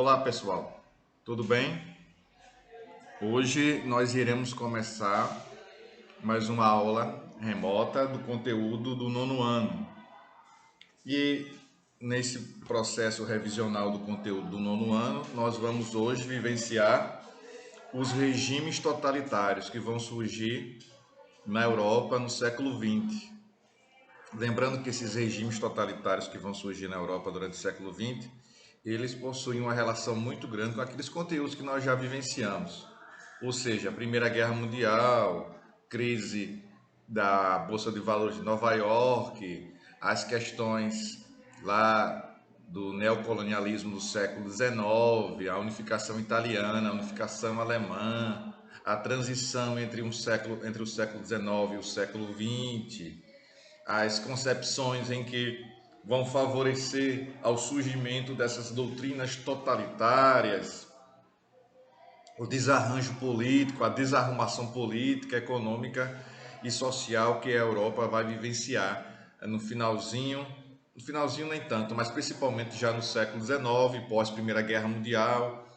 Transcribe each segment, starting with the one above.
Olá pessoal, tudo bem? Hoje nós iremos começar mais uma aula remota do conteúdo do nono ano. E nesse processo revisional do conteúdo do nono ano, nós vamos hoje vivenciar os regimes totalitários que vão surgir na Europa no século XX. Lembrando que esses regimes totalitários que vão surgir na Europa durante o século XX, eles possuem uma relação muito grande com aqueles conteúdos que nós já vivenciamos. Ou seja, a Primeira Guerra Mundial, crise da Bolsa de Valores de Nova York, as questões lá do neocolonialismo do século XIX, a unificação italiana, a unificação alemã, a transição entre o século XIX e o século XX, as concepções em que vão favorecer ao surgimento dessas doutrinas totalitárias, o desarranjo político, a desarrumação política, econômica e social que a Europa vai vivenciar no finalzinho nem tanto, mas principalmente já no século XIX, pós Primeira Guerra Mundial,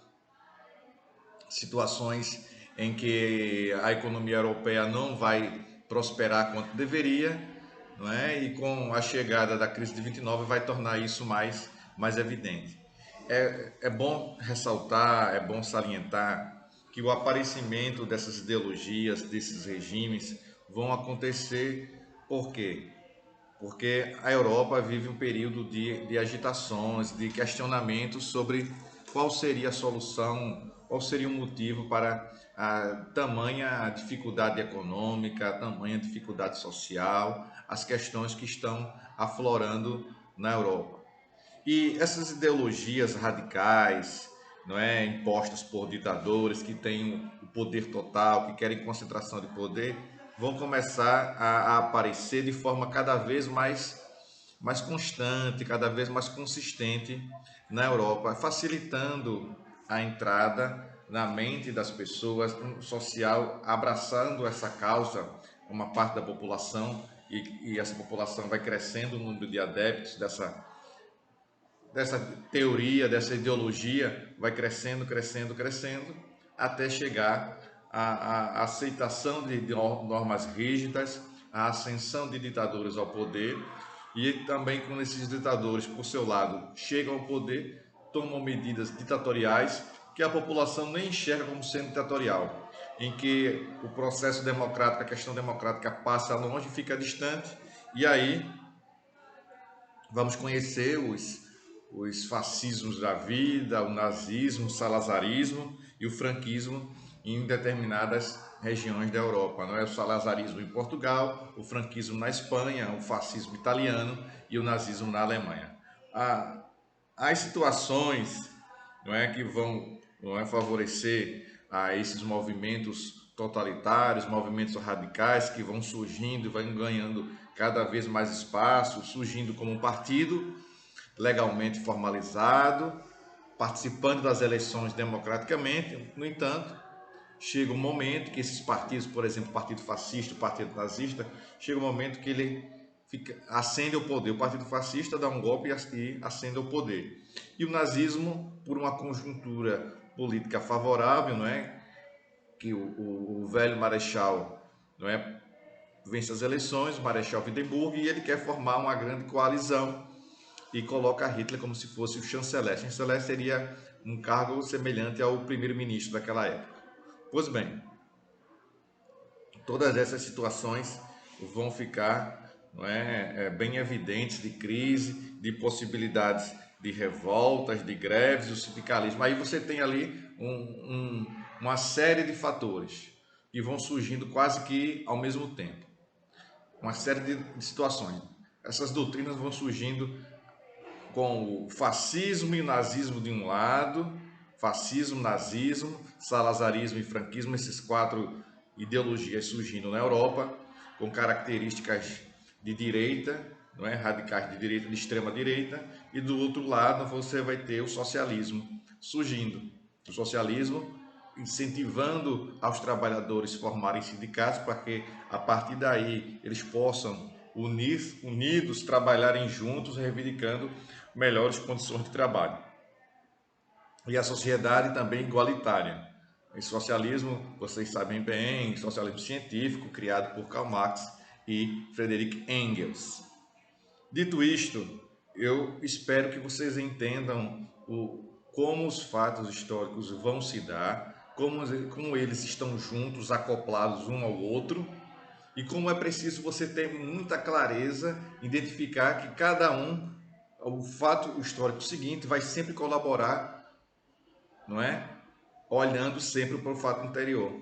situações em que a economia europeia não vai prosperar quanto deveria, não é? E com a chegada da crise de 29 vai tornar isso mais evidente. É bom ressaltar, é bom salientar que o aparecimento dessas ideologias, desses regimes, vão acontecer por quê? Porque a Europa vive um período de agitações, de questionamentos sobre qual seria a solução, qual seria o motivo para a tamanha dificuldade econômica, a tamanha dificuldade social, as questões que estão aflorando na Europa. E essas ideologias radicais, não é, impostas por ditadores que têm o poder total, que querem concentração de poder, vão começar a aparecer de forma cada vez mais constante, cada vez mais consistente na Europa, facilitando a entrada na mente das pessoas, um social abraçando essa causa, uma parte da população, e essa população vai crescendo o número de adeptos dessa teoria, dessa ideologia, vai crescendo, crescendo, crescendo, até chegar à aceitação de normas rígidas, à ascensão de ditadores ao poder, e também quando esses ditadores, por seu lado, chegam ao poder, tomam medidas ditatoriais que a população nem enxerga como sendo ditatorial, em que o processo democrático, a questão democrática passa longe, fica distante, e aí vamos conhecer os fascismos da vida, o nazismo, o salazarismo e o franquismo em determinadas regiões da Europa. Não é? O salazarismo em Portugal, o franquismo na Espanha, o fascismo italiano e o nazismo na Alemanha. As situações, não é, que vão, não é, favorecer a esses movimentos totalitários, movimentos radicais que vão surgindo e vão ganhando cada vez mais espaço, surgindo como um partido legalmente formalizado, participando das eleições democraticamente. No entanto, chega um momento que esses partidos, por exemplo, o Partido Fascista, o Partido Nazista, chega um momento que ele ascende ao poder. O Partido Fascista dá um golpe e ascende ao poder. E o nazismo, por uma conjuntura política favorável, não é, que o velho Marechal, não é, vence as eleições, o Marechal Hindenburg, e ele quer formar uma grande coalizão e coloca Hitler como se fosse o chanceler. O chanceler seria um cargo semelhante ao primeiro-ministro daquela época. Pois bem, todas essas situações vão ficar, não é, bem evidentes, de crise, de possibilidades de revoltas, de greves, do sindicalismo. Aí você tem ali uma série de fatores que vão surgindo quase que ao mesmo tempo. Uma série de situações. Essas doutrinas vão surgindo com o fascismo e o nazismo de um lado, fascismo, nazismo, salazarismo e franquismo, esses quatro ideologias surgindo na Europa, com características de direita, não é? Radicais de direita, de extrema direita, e do outro lado você vai ter o socialismo surgindo. O socialismo incentivando aos trabalhadores formarem sindicatos para que a partir daí eles possam unidos trabalharem juntos, reivindicando melhores condições de trabalho. e a sociedade também igualitária. Esse socialismo, vocês sabem bem, socialismo científico, criado por Karl Marx e Friedrich Engels. Dito isto, eu espero que vocês entendam como os fatos históricos vão se dar, como eles estão juntos, acoplados um ao outro, e como é preciso você ter muita clareza, identificar que cada um, o fato histórico seguinte, vai sempre colaborar, não é? Olhando sempre para o fato anterior.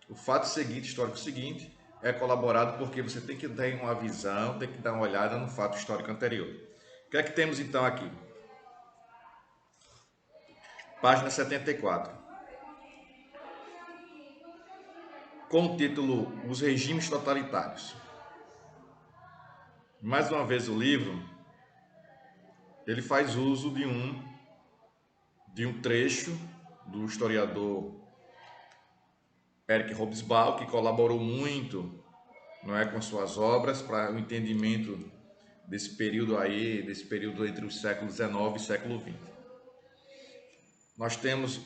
O fato seguinte, histórico seguinte, é colaborado porque você tem que ter uma visão, tem que dar uma olhada no fato histórico anterior. O que é que temos então aqui? Página 74. Com o título Os Regimes Totalitários. Mais uma vez o livro, ele faz uso de um trecho do historiador Eric Hobsbawm, que colaborou muito, não é, com suas obras para o entendimento desse período aí, desse período entre o século XIX e o século XX. Nós temos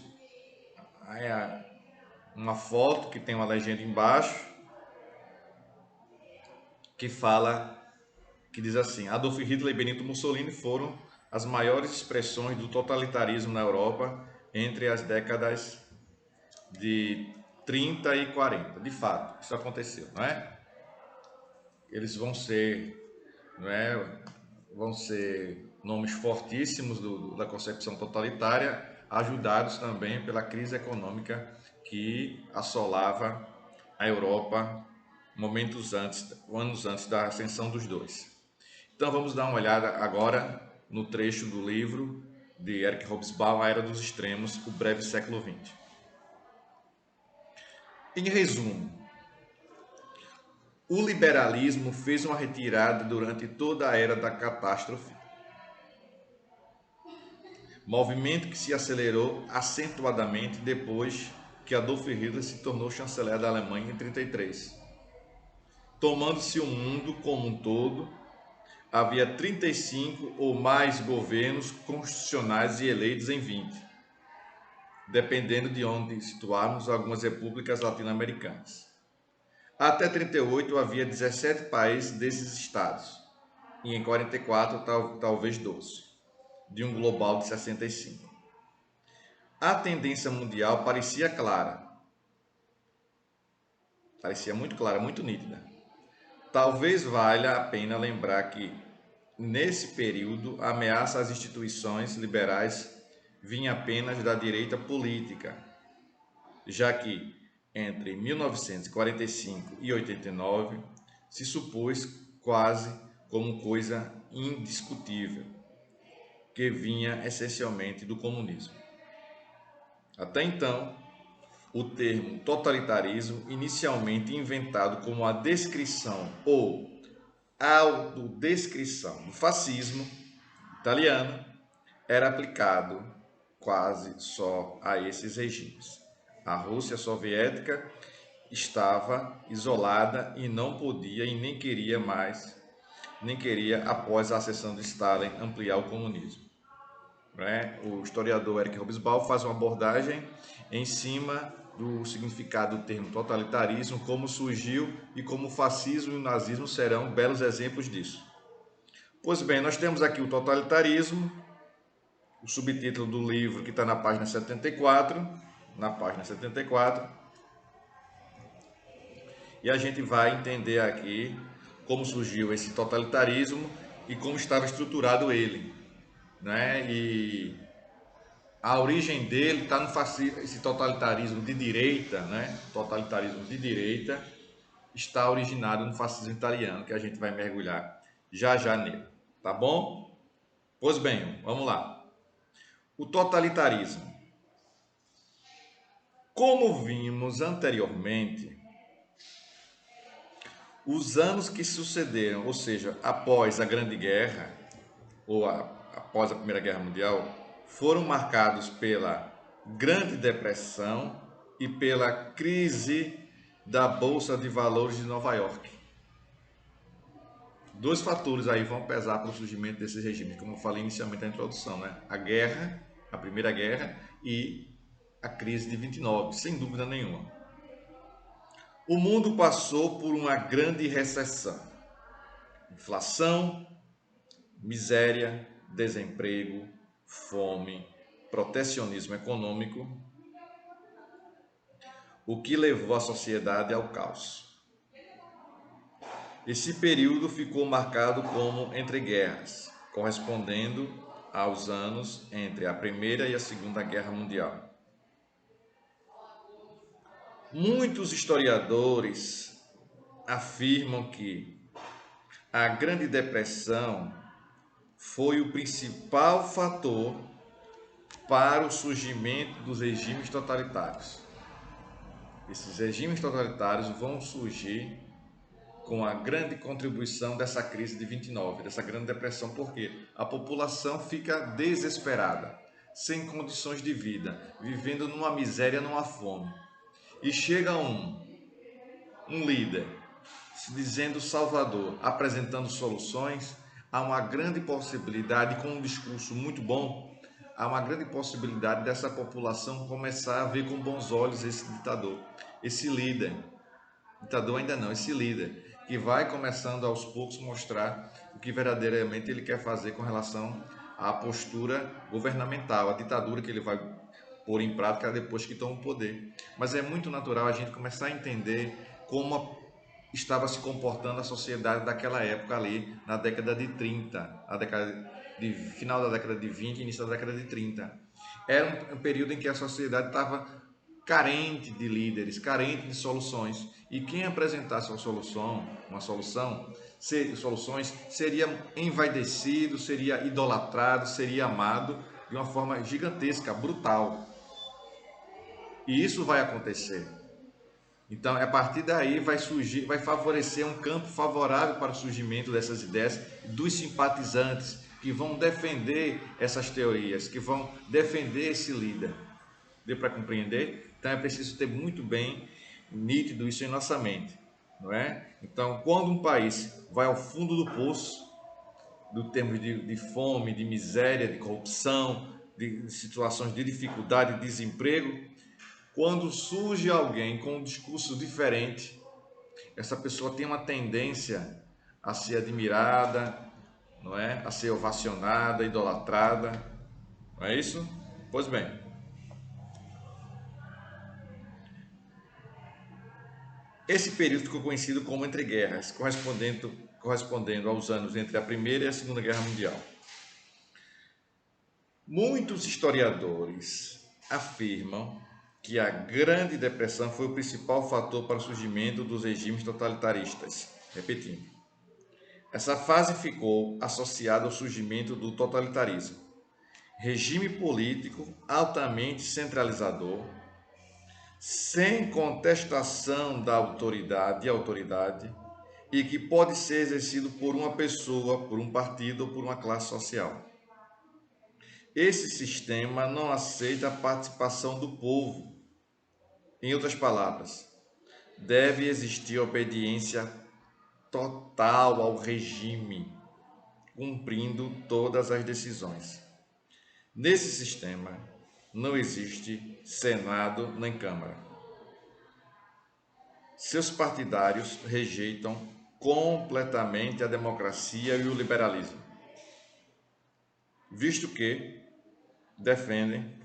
uma foto que tem uma legenda embaixo que fala, que diz assim: Adolf Hitler e Benito Mussolini foram as maiores expressões do totalitarismo na Europa entre as décadas de 30 e 40. De fato, isso aconteceu, não é? Eles vão ser, não é, vão ser nomes fortíssimos da concepção totalitária, ajudados também pela crise econômica que assolava a Europa anos antes da ascensão dos dois. Então vamos dar uma olhada agora no trecho do livro de Eric Hobsbawm, A Era dos Extremos, o Breve Século XX. Em resumo, o liberalismo fez uma retirada durante toda a era da catástrofe, movimento que se acelerou acentuadamente depois que Adolf Hitler se tornou chanceler da Alemanha em 1933. Tomando-se o mundo como um todo, havia 35 ou mais governos constitucionais e eleitos em 20, dependendo de onde situarmos algumas repúblicas latino-americanas. Até 1938 havia 17 países desses estados, e em 1944 talvez 12, de um global de 65. A tendência mundial parecia clara, parecia muito clara, muito nítida. Talvez valha a pena lembrar que, nesse período, a ameaça às instituições liberais vinha apenas da direita política, já que entre 1945 e 89 se supôs quase como coisa indiscutível, que vinha essencialmente do comunismo. Até então, o termo totalitarismo, inicialmente inventado como a descrição ou autodescrição do fascismo italiano, era aplicado quase só a esses regimes. A Rússia soviética estava isolada e não podia e nem queria após a ascensão de Stalin ampliar o comunismo. O historiador Eric Hobsbawm faz uma abordagem em cima do significado do termo totalitarismo, como surgiu e como o fascismo e o nazismo serão belos exemplos disso. Pois bem, nós temos aqui o totalitarismo, o subtítulo do livro que está na página 74, e a gente vai entender aqui como surgiu esse totalitarismo e como estava estruturado ele, né? E a origem dele está no fascismo, esse totalitarismo de direita, né? Totalitarismo de direita está originado no fascismo italiano, que a gente vai mergulhar já já nele, tá bom? Pois bem, vamos lá. O totalitarismo. Como vimos anteriormente, os anos que sucederam, ou seja, após a Grande Guerra, ou após a Primeira Guerra Mundial, foram marcados pela Grande Depressão e pela crise da Bolsa de Valores de Nova York. Dois fatores aí vão pesar para o surgimento desses regimes, como eu falei inicialmente na introdução, né? A guerra a Primeira Guerra e a crise de 29, sem dúvida nenhuma. O mundo passou por uma grande recessão, inflação, miséria, desemprego, fome, protecionismo econômico, o que levou a sociedade ao caos. Esse período ficou marcado como entre guerras, correspondendo aos anos entre a Primeira e a Segunda Guerra Mundial. Muitos historiadores afirmam que a Grande Depressão foi o principal fator para o surgimento dos regimes totalitários. Esses regimes totalitários vão surgir com a grande contribuição dessa crise de 29, dessa Grande Depressão, porque a população fica desesperada, sem condições de vida, vivendo numa miséria, numa fome. E chega um líder, se dizendo salvador, apresentando soluções, há uma grande possibilidade, com um discurso muito bom, há uma grande possibilidade dessa população começar a ver com bons olhos esse ditador, esse líder. Ditador ainda não, esse líder, que vai começando aos poucos mostrar o que verdadeiramente ele quer fazer com relação à postura governamental, a ditadura que ele vai pôr em prática depois que toma o poder. Mas é muito natural a gente começar a entender como estava se comportando a sociedade daquela época ali, na década de 30, final da década de 20 e início da década de 30. Era um período em que a sociedade estava carente de líderes, carente de soluções. E quem apresentasse soluções, seria envaidecido, seria idolatrado, seria amado de uma forma gigantesca, brutal. E isso vai acontecer. Então, a partir daí vai surgir, vai favorecer um campo favorável para o surgimento dessas ideias dos simpatizantes que vão defender essas teorias, que vão defender esse líder. Deu para compreender? Então é preciso ter muito bem nítido isso em nossa mente, não é? Então, quando um país vai ao fundo do poço, do termos de fome, de miséria, de corrupção, de situações de dificuldade, de desemprego, quando surge alguém com um discurso diferente, essa pessoa tem uma tendência a ser admirada, não é? A ser ovacionada, idolatrada, não é isso? Pois bem, esse período ficou conhecido como Entre Guerras, correspondendo aos anos entre a Primeira e a Segunda Guerra Mundial. Muitos historiadores afirmam que a Grande Depressão foi o principal fator para o surgimento dos regimes totalitaristas. Repetindo, essa fase ficou associada ao surgimento do totalitarismo, regime político altamente centralizador, sem contestação da autoridade e que pode ser exercido por uma pessoa, por um partido ou por uma classe social. Esse sistema não aceita a participação do povo. Em outras palavras, deve existir obediência total ao regime, cumprindo todas as decisões. Nesse sistema, não existe Senado nem Câmara. Seus partidários rejeitam completamente a democracia e o liberalismo, visto que defendem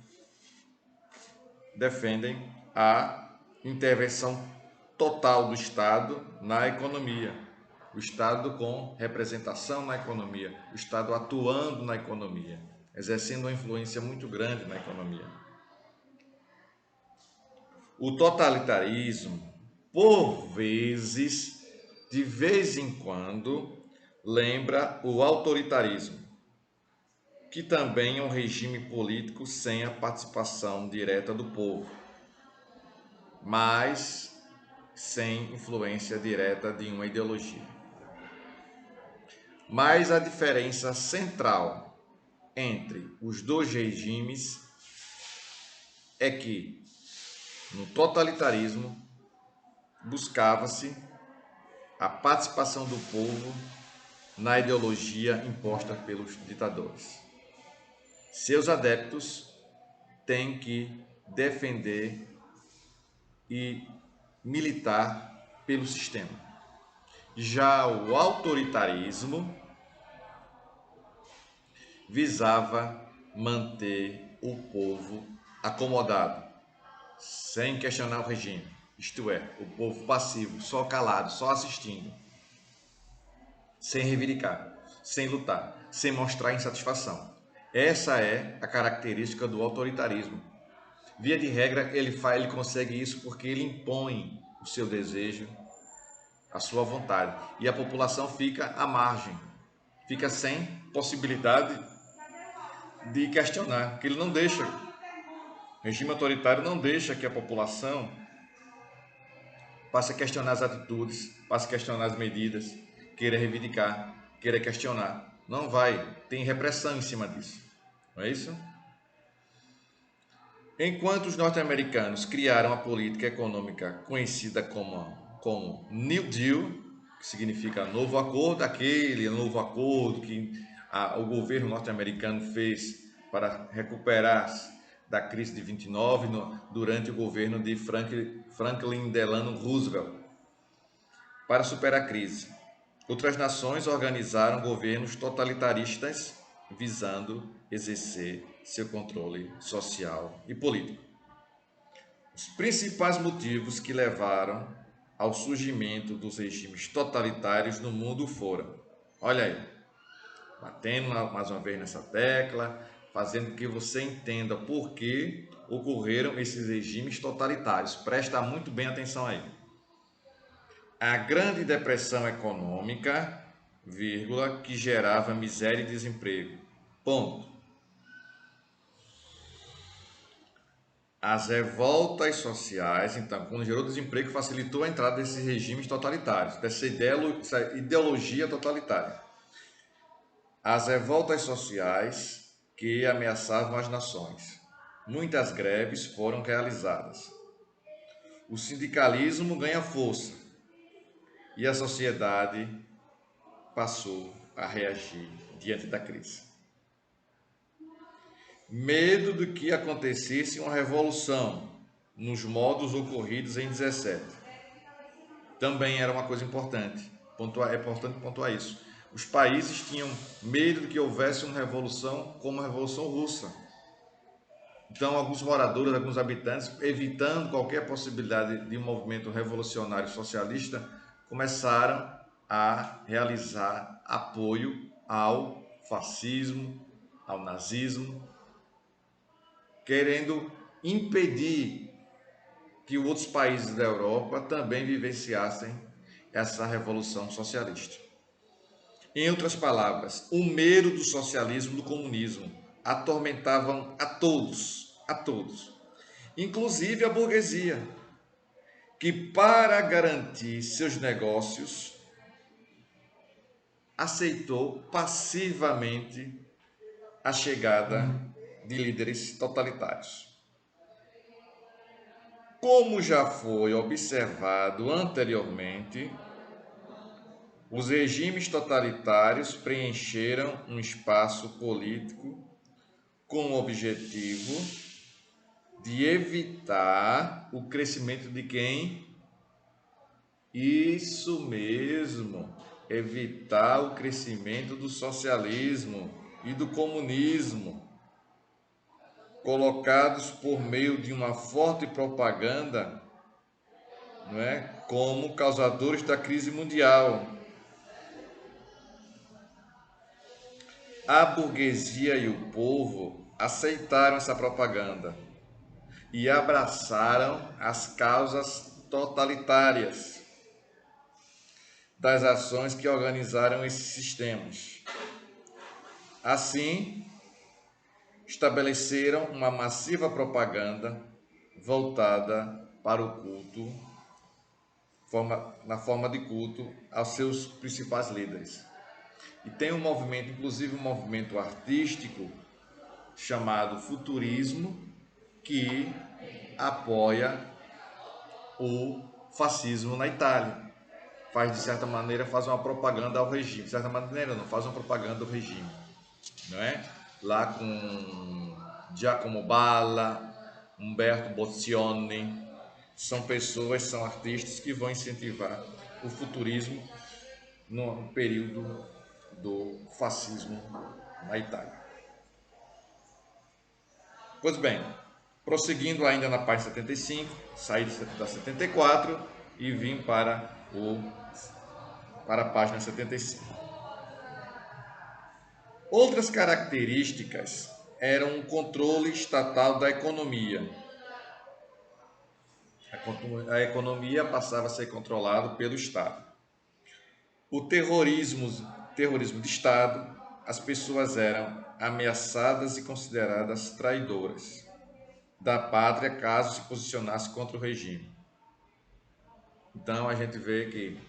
a intervenção total do Estado na economia, o Estado com representação na economia, o Estado atuando na economia, exercendo uma influência muito grande na economia. O totalitarismo, por vezes, de vez em quando, lembra o autoritarismo, que também é um regime político sem a participação direta do povo, mas sem influência direta de uma ideologia. Mas a diferença central entre os dois regimes é que no totalitarismo buscava-se a participação do povo na ideologia imposta pelos ditadores. Seus adeptos tem que defender e militar pelo sistema. Já o autoritarismo visava manter o povo acomodado, sem questionar o regime, isto é, o povo passivo, só calado, só assistindo, sem reivindicar, sem lutar, sem mostrar insatisfação. Essa é a característica do autoritarismo. Via de regra, ele consegue isso porque ele impõe o seu desejo, a sua vontade, e a população fica à margem, fica sem possibilidade de questionar, que ele não deixa, o regime autoritário não deixa que a população passe a questionar as atitudes, passe a questionar as medidas, queira reivindicar, queira questionar. Não vai, tem repressão em cima disso, não é isso? Enquanto os norte-americanos criaram a política econômica conhecida como New Deal, que significa novo acordo, aquele novo acordo que o governo norte-americano fez para recuperar da crise de 29 durante o governo de Franklin Delano Roosevelt. Para superar a crise, outras nações organizaram governos totalitaristas visando exercer seu controle social e político. Os principais motivos que levaram ao surgimento dos regimes totalitários no mundo foram, olha aí, batendo mais uma vez nessa tecla, fazendo que você entenda por que ocorreram esses regimes totalitários. Presta muito bem atenção aí. A Grande Depressão Econômica, vírgula, que gerava miséria e desemprego. Ponto. As revoltas sociais, então, quando gerou desemprego, facilitou a entrada desses regimes totalitários, dessa ideologia totalitária. As revoltas sociais que ameaçavam as nações. Muitas greves foram realizadas. O sindicalismo ganha força e a sociedade passou a reagir diante da crise. Medo de que acontecesse uma revolução nos modos ocorridos em 17. Também era uma coisa importante. É importante pontuar isso. Os países tinham medo de que houvesse uma revolução como a Revolução Russa. Então, alguns moradores, alguns habitantes, evitando qualquer possibilidade de um movimento revolucionário socialista, começaram a realizar apoio ao fascismo, ao nazismo, querendo impedir que outros países da Europa também vivenciassem essa revolução socialista. Em outras palavras, o medo do socialismo e do comunismo atormentavam a todos, inclusive a burguesia, que para garantir seus negócios aceitou passivamente a chegada de líderes totalitários. Como já foi observado anteriormente, os regimes totalitários preencheram um espaço político com o objetivo de evitar o crescimento de quem? Isso mesmo, evitar o crescimento do socialismo e do comunismo, colocados por meio de uma forte propaganda, não é, como causadores da crise mundial. A burguesia e o povo aceitaram essa propaganda e abraçaram as causas totalitárias das ações que organizaram esses sistemas. Assim, estabeleceram uma massiva propaganda voltada para o culto, na forma de culto aos seus principais líderes. E tem um movimento, inclusive um movimento artístico chamado futurismo, que apoia o fascismo na Itália. De certa maneira, faz uma propaganda ao regime. De certa maneira, não faz uma propaganda ao regime, não é? Lá com Giacomo Balla, Umberto Boccioni, são artistas que vão incentivar o futurismo no período do fascismo na Itália. Pois bem, prosseguindo ainda na página 75, saí da 74 e vim para a página 75. Outras características eram o controle estatal da economia. A economia passava a ser controlada pelo Estado. O terrorismo de Estado, as pessoas eram ameaçadas e consideradas traidoras da pátria caso se posicionasse contra o regime. Então a gente vê que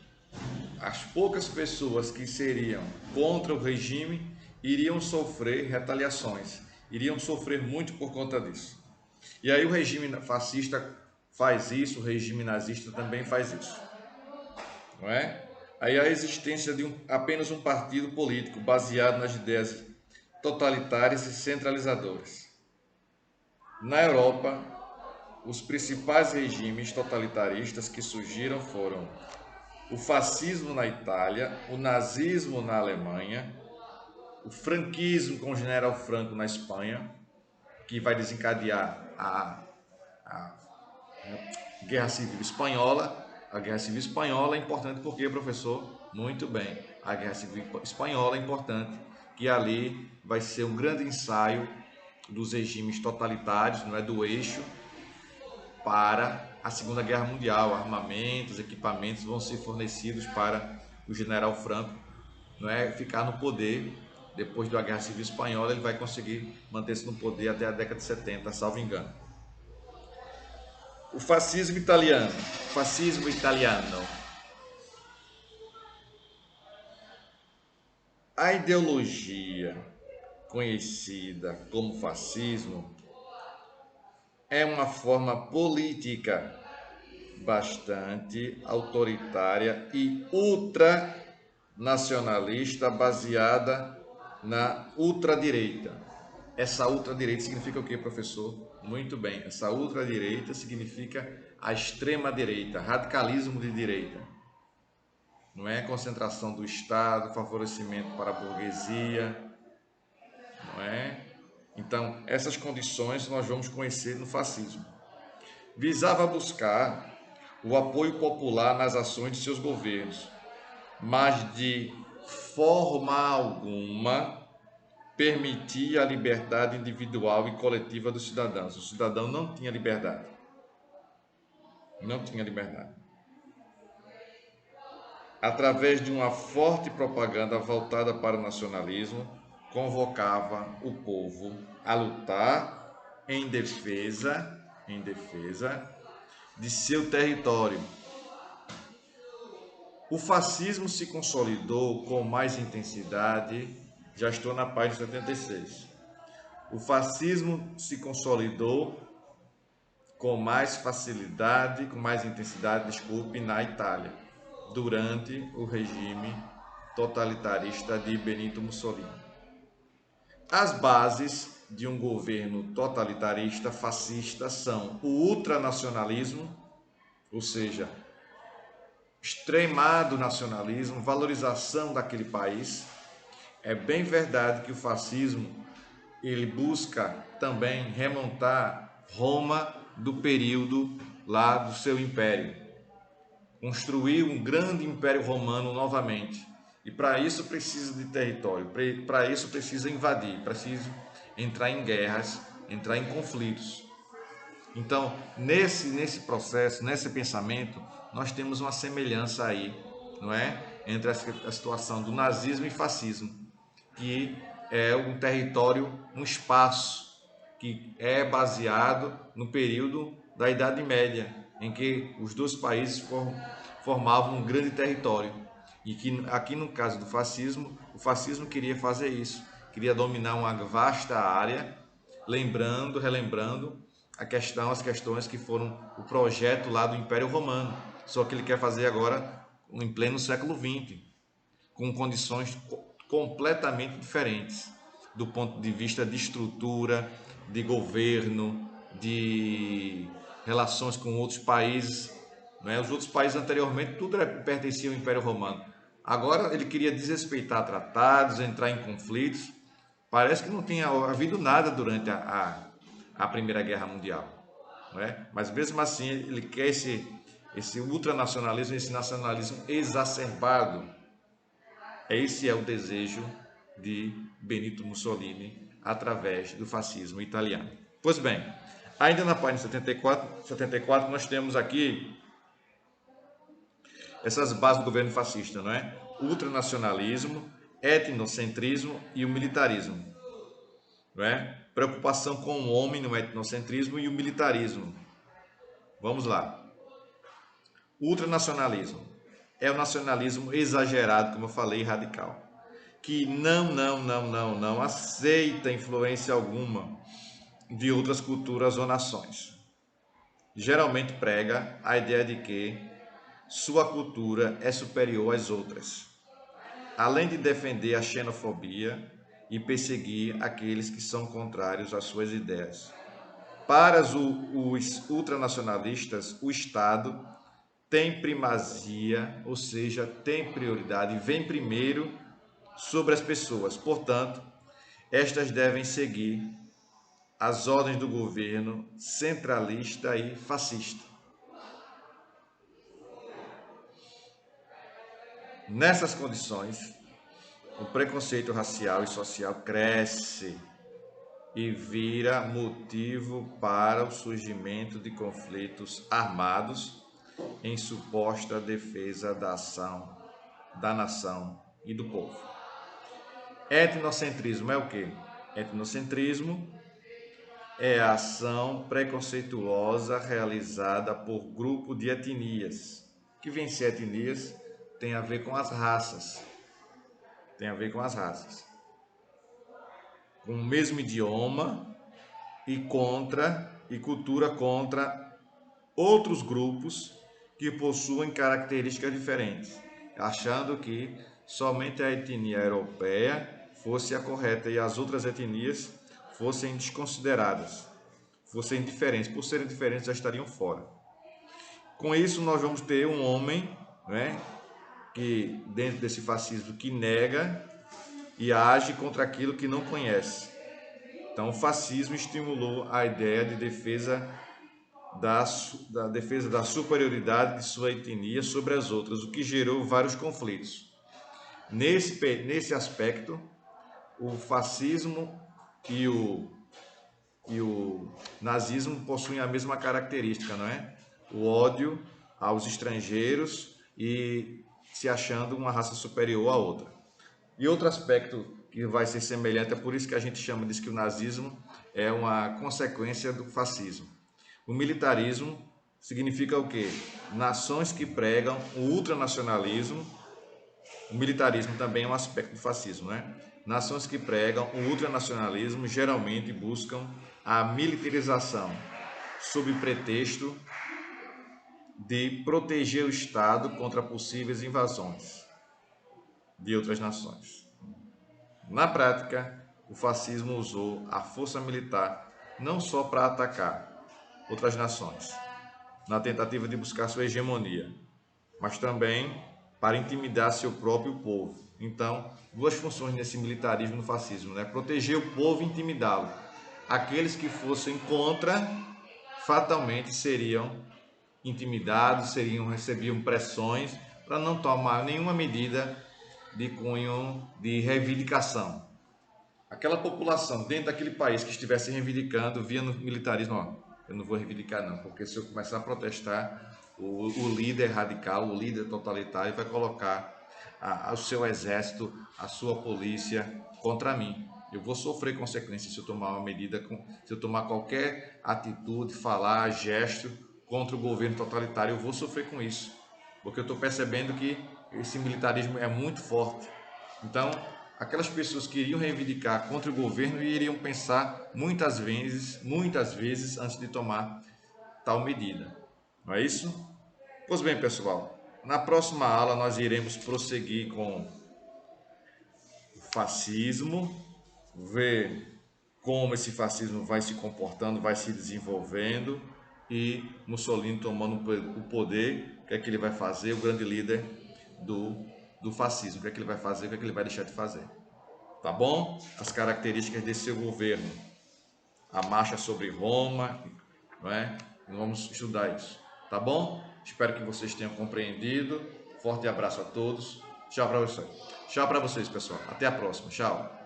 as poucas pessoas que seriam contra o regime iriam sofrer retaliações, iriam sofrer muito por conta disso. E aí o regime fascista faz isso, o regime nazista também faz isso, não é? Aí a existência de apenas um partido político baseado nas ideias totalitárias e centralizadoras. Na Europa, os principais regimes totalitaristas que surgiram foram o fascismo na Itália, o nazismo na Alemanha, o franquismo com o general Franco na Espanha, que vai desencadear a Guerra Civil Espanhola. A Guerra Civil Espanhola é importante porque, professor, muito bem, a Guerra Civil Espanhola é importante, que ali vai ser um grande ensaio dos regimes totalitários, não é, do eixo, para a Segunda Guerra Mundial. Armamentos, equipamentos vão ser fornecidos para o general Franco, não é, ficar no poder. Depois da Guerra Civil Espanhola, ele vai conseguir manter-se no poder até a década de 70, salvo engano. O fascismo italiano. A ideologia conhecida como fascismo é uma forma política bastante autoritária e ultranacionalista baseada na ultradireita. Essa ultradireita significa o que, professor? Muito bem, essa ultradireita significa a extrema-direita, radicalismo de direita. Não é concentração do Estado, favorecimento para a burguesia, não é? Então, essas condições nós vamos conhecer no fascismo. Visava buscar o apoio popular nas ações de seus governos, mas de forma alguma permitia a liberdade individual e coletiva dos cidadãos. O cidadão não tinha liberdade. Não tinha liberdade. Através de uma forte propaganda voltada para o nacionalismo, convocava o povo a lutar em defesa de seu território. O fascismo se consolidou com mais intensidade, já estou na página 76. O fascismo se consolidou com mais facilidade, com mais intensidade, na Itália, durante o regime totalitarista de Benito Mussolini. As bases de um governo totalitarista fascista são o ultranacionalismo, ou seja, extremado nacionalismo, valorização daquele país. É bem verdade que o fascismo ele busca também remontar Roma do período lá do seu império, construir um grande império romano novamente. E para isso precisa de território, para isso precisa invadir, precisa entrar em guerras, entrar em conflitos. Então, nesse processo, nesse pensamento, nós temos uma semelhança aí, não é? Entre a situação do nazismo e fascismo, que é um território, um espaço que é baseado no período da Idade Média, em que os dois países formavam um grande território. E que aqui no caso do fascismo, o fascismo queria fazer isso, queria dominar uma vasta área, relembrando as questões que foram o projeto lá do Império Romano, só que ele quer fazer agora em pleno século XX, com condições completamente diferentes, do ponto de vista de estrutura, de governo, de relações com outros países, né? Os outros países anteriormente tudo pertencia ao Império Romano. Agora ele queria desrespeitar tratados, entrar em conflitos. Parece que não tinha havido nada durante a Primeira Guerra Mundial, não é? Mas mesmo assim ele quer esse ultranacionalismo, esse nacionalismo exacerbado. Esse é o desejo de Benito Mussolini através do fascismo italiano. Pois bem, ainda na página 74 nós temos aqui essas bases do governo fascista, não é? O ultranacionalismo, etnocentrismo e o militarismo, não é? Preocupação com o homem no etnocentrismo e o militarismo. Vamos lá. O ultranacionalismo é o nacionalismo exagerado, como eu falei, radical, que não aceita influência alguma de outras culturas ou nações. Geralmente prega a ideia de que sua cultura é superior às outras, além de defender a xenofobia e perseguir aqueles que são contrários às suas ideias. Para os ultranacionalistas, o Estado tem primazia, ou seja, tem prioridade, vem primeiro sobre as pessoas. Portanto, estas devem seguir as ordens do governo centralista e fascista. Nessas condições, o preconceito racial e social cresce e vira motivo para o surgimento de conflitos armados em suposta defesa da nação e do povo. Etnocentrismo é o quê? Etnocentrismo é a ação preconceituosa realizada por grupo de etnias. Que vem ser etnias tem a ver com as raças. Tem a ver com as raças. Com o mesmo idioma e cultura contra outros grupos que possuem características diferentes, achando que somente a etnia europeia fosse a correta e as outras etnias fossem desconsideradas, fossem diferentes. Por serem diferentes, já estariam fora. Com isso, nós vamos ter um homem, né, que dentro desse fascismo que nega e age contra aquilo que não conhece. Então, o fascismo estimulou a ideia de defesa da superioridade de sua etnia sobre as outras, o que gerou vários conflitos. Nesse aspecto, o fascismo e o nazismo possuem a mesma característica, não é? O ódio aos estrangeiros e se achando uma raça superior à outra. E outro aspecto que vai ser semelhante, é por isso que a gente diz que o nazismo é uma consequência do fascismo. O militarismo significa o quê? Nações que pregam o ultranacionalismo. O militarismo também é um aspecto do fascismo, né? Nações que pregam o ultranacionalismo geralmente buscam a militarização sob pretexto de proteger o Estado contra possíveis invasões de outras nações. Na prática, o fascismo usou a força militar não só para atacar outras nações, na tentativa de buscar sua hegemonia, mas também para intimidar seu próprio povo. Então, duas funções nesse militarismo no fascismo, né? Proteger o povo e intimidá-lo. Aqueles que fossem contra, fatalmente seriam intimidados, recebiam pressões para não tomar nenhuma medida de cunho de reivindicação. Aquela população dentro daquele país que estivesse reivindicando, via no militarismo, ó, eu não vou reivindicar não, porque se eu começar a protestar, o líder radical, o líder totalitário vai colocar o seu exército, a sua polícia contra mim. Eu vou sofrer consequências se eu tomar uma medida, se eu tomar qualquer atitude, falar, gesto contra o governo totalitário, eu vou sofrer com isso, porque eu estou percebendo que esse militarismo é muito forte. Então, aquelas pessoas que iriam reivindicar contra o governo iriam pensar muitas vezes antes de tomar tal medida. Não é isso? Pois bem, pessoal, na próxima aula nós iremos prosseguir com o fascismo, ver como esse fascismo vai se comportando, vai se desenvolvendo, e Mussolini tomando o poder. O que é que ele vai fazer? O grande líder do fascismo. O que é que ele vai fazer? O que é que ele vai deixar de fazer? Tá bom? As características desse seu governo. A marcha sobre Roma, não é? Vamos estudar isso. Tá bom? Espero que vocês tenham compreendido. Forte abraço a todos. Tchau para vocês. Tchau para vocês, pessoal. Até a próxima. Tchau.